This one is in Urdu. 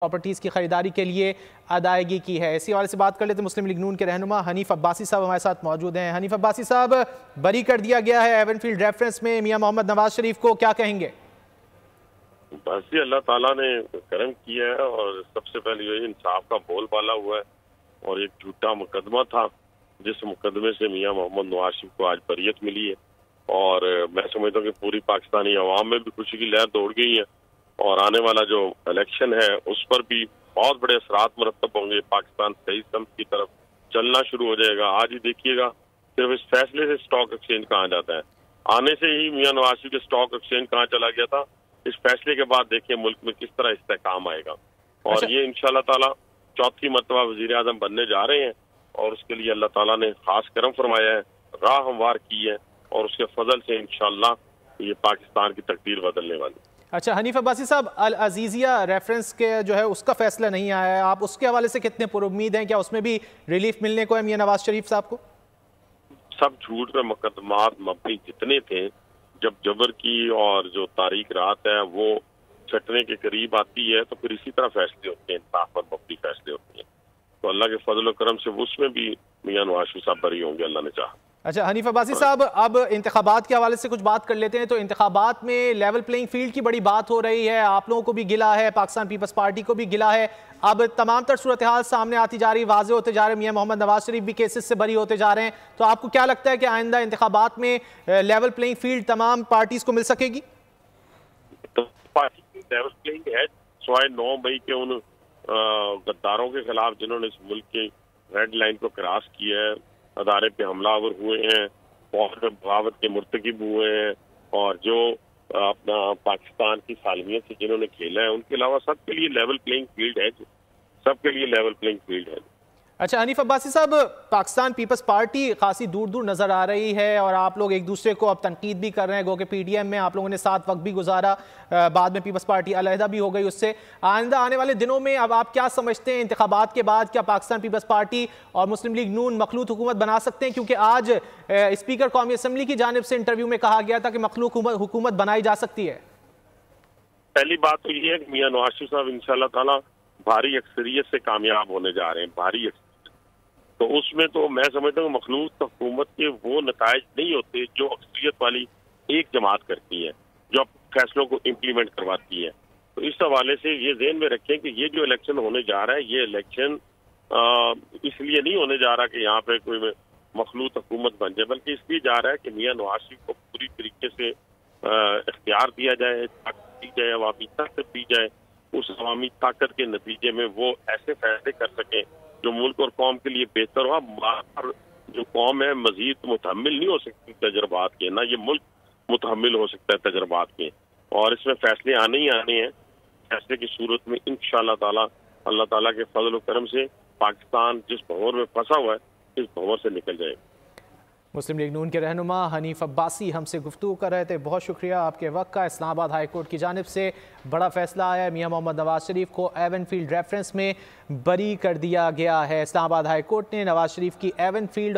پراپرٹیز کی خریداری کے لیے ادائیگی کی ہے۔ اسی حوالے سے بات کر لیتے ہیں مسلم لیگ نون کے رہنما حنیف عباسی صاحب ہمارے ساتھ موجود ہیں۔ حنیف عباسی صاحب، بری کر دیا گیا ہے ایون فیلڈ ریفرنس میں میاں محمد نواز شریف کو، کیا کہیں گے؟ بس جی، اللہ تعالیٰ نے کرم کیا ہے اور سب سے پہلے یہ انصاف کا بول بالا ہوا ہے، اور ایک جھوٹا مقدمہ تھا جس مقدمے سے میاں محمد نواز شریف کو آج بریت ملی ہے، اور میں سمجھتا ہوں کہ پوری پاکستانی عوام میں بھی خوشی کی لہر دوڑ گئی ہے، اور آنے والا جو الیکشن ہے اس پر بھی بہت بڑے اثرات مرتب ہوں گے۔ پاکستان صحیح سمت کی طرف چلنا شروع ہو جائے گا۔ آج ہی دیکھیے گا صرف اس فیصلے سے اسٹاک ایکسچینج کہاں جاتا ہے، آنے سے ہی میاں نواز شریف کے اسٹاک ایکسچینج کہاں چلا گیا تھا۔ اس فیصلے کے بعد دیکھیں ملک میں کس طرح استحکام آئے گا، اور یہ انشاءاللہ تعالی چوتھی مرتبہ وزیر اعظم بننے جا رہے ہیں، اور اس کے لیے اللہ تعالیٰ نے خاص کرم فرمایا ہے، راہ ہموار کی ہے، اور اس کے فضل سے انشاءاللہ یہ پاکستان کی تقدیر بدلنے والی۔ اچھا حنیف عباسی صاحب، العزیزیہ ریفرنس کے جو ہے اس کا فیصلہ نہیں آیا ہے، آپ اس کے حوالے سے کتنے پر امید ہیں؟ کیا اس میں بھی ریلیف ملنے کو ہے میاں نواز شریف صاحب کو؟ سب جھوٹ پہ مقدمات مبنی جتنے تھے، جب جبر کی اور جو تاریخ رات ہے وہ چھٹنے کے قریب آتی ہے تو پھر اسی طرح فیصلے ہوتے ہیں، انصاف پر مبنی فیصلے ہوتے ہیں، تو اللہ کے فضل و کرم سے اس میں بھی میاں نواز شریف صاحب بری ہوں گے، اللہ نے چاہا۔ اچھا حنیف عباسی صاحب، اب انتخابات کے حوالے سے کچھ بات کر لیتے ہیں۔ تو انتخابات میں لیول پلینگ فیلڈ کی بڑی بات ہو رہی ہے، آپ لوگوں کو بھی گلا ہے، پاکستان پیپلز پارٹی کو بھی گلا ہے، اب تمام تر صورتحال سامنے آتی جا رہی، واضح ہوتے جا رہے ہیں، میاں محمد نواز شریف بھی کیسز سے بری ہوتے جا رہے ہیں، تو آپ کو کیا لگتا ہے کہ آئندہ انتخابات میں لیول پلینگ فیلڈ تمام پارٹیز کو مل سکے گی؟ پارٹی کی لیول پلینگ ہے، سوائے 9 مئی کے ان غداروں کے خلاف جنہوں نے اس ملک کے ریڈ لائن کو کراس کیا ہے، ادارے پہ حملہ آور ہوئے ہیں، فوج میں بغاوت کے مرتکب ہوئے ہیں، اور جو اپنا پاکستان کی سالمیت سے جنہوں نے کھیلا ہے، ان کے علاوہ سب کے لیے لیول پلینگ فیلڈ ہے، سب کے لیے لیول پلینگ فیلڈ ہے۔ اچھا حنیف عباسی صاحب، پاکستان پیپلز پارٹی خاصی دور دور نظر آ رہی ہے، اور آپ لوگ ایک دوسرے کو اب تنقید بھی کر رہے ہیں، گو کہ پی ڈی ایم میں آپ لوگوں نے ساتھ وقت بھی گزارا، بعد میں پیپلز پارٹی علیحدہ بھی ہو گئی اس سے۔ آئندہ آنے والے دنوں میں اب آپ کیا سمجھتے ہیں، انتخابات کے بعد کیا پاکستان پیپلز پارٹی اور مسلم لیگ نون مخلوط حکومت بنا سکتے ہیں؟ کیونکہ آج اسپیکر قومی اسمبلی کی جانب سے انٹرویو میں کہا گیا تھا کہ مخلوط حکومت بنائی جا سکتی ہے۔ پہلی بات تو یہ ہے کہ میاں نواز شریف صاحب انشاءاللہ تعالیٰ بھاری اکثریت سے کامیاب ہونے جا رہے ہیں، بھاری اکثریت، تو اس میں تو میں سمجھتا ہوں مخلوط حکومت کے وہ نتائج نہیں ہوتے جو اکثریت والی ایک جماعت کرتی ہے، جو فیصلوں کو امپلیمنٹ کرواتی ہے۔ تو اس حوالے سے یہ ذہن میں رکھیں کہ یہ جو الیکشن ہونے جا رہا ہے، یہ الیکشن اس لیے نہیں ہونے جا رہا کہ یہاں پہ کوئی مخلوط حکومت بن جائے، بلکہ اس لیے جا رہا ہے کہ میاں نواز شریف کو پوری طریقے سے اختیار دیا جائے، طاقت دی جائے، عوامی طاقت دی جائے، اس عوامی طاقت کے نتیجے میں وہ ایسے فیصلے کر سکیں جو ملک اور قوم کے لیے بہتر ہو۔ جو قوم ہے مزید متحمل نہیں ہو سکتی تجربات کے، نہ یہ ملک متحمل ہو سکتا ہے تجربات کے، اور اس میں فیصلے آنے ہی آنے ہیں۔ فیصلے کی صورت میں انشاءاللہ تعالی اللہ تعالیٰ کے فضل و کرم سے پاکستان جس بھنور میں پھنسا ہوا ہے اس بھنور سے نکل جائے گا۔ مسلم لیگ نون کے رہنما حنیف عباسی ہم سے گفتگو کر رہے تھے، بہت شکریہ آپ کے وقت کا۔ اسلام آباد ہائی کورٹ کی جانب سے بڑا فیصلہ آیا ہے، میاں محمد نواز شریف کو ایون فیلڈ ریفرنس میں بری کر دیا گیا ہے۔ اسلام آباد ہائی کورٹ نے نواز شریف کی ایون فیلڈ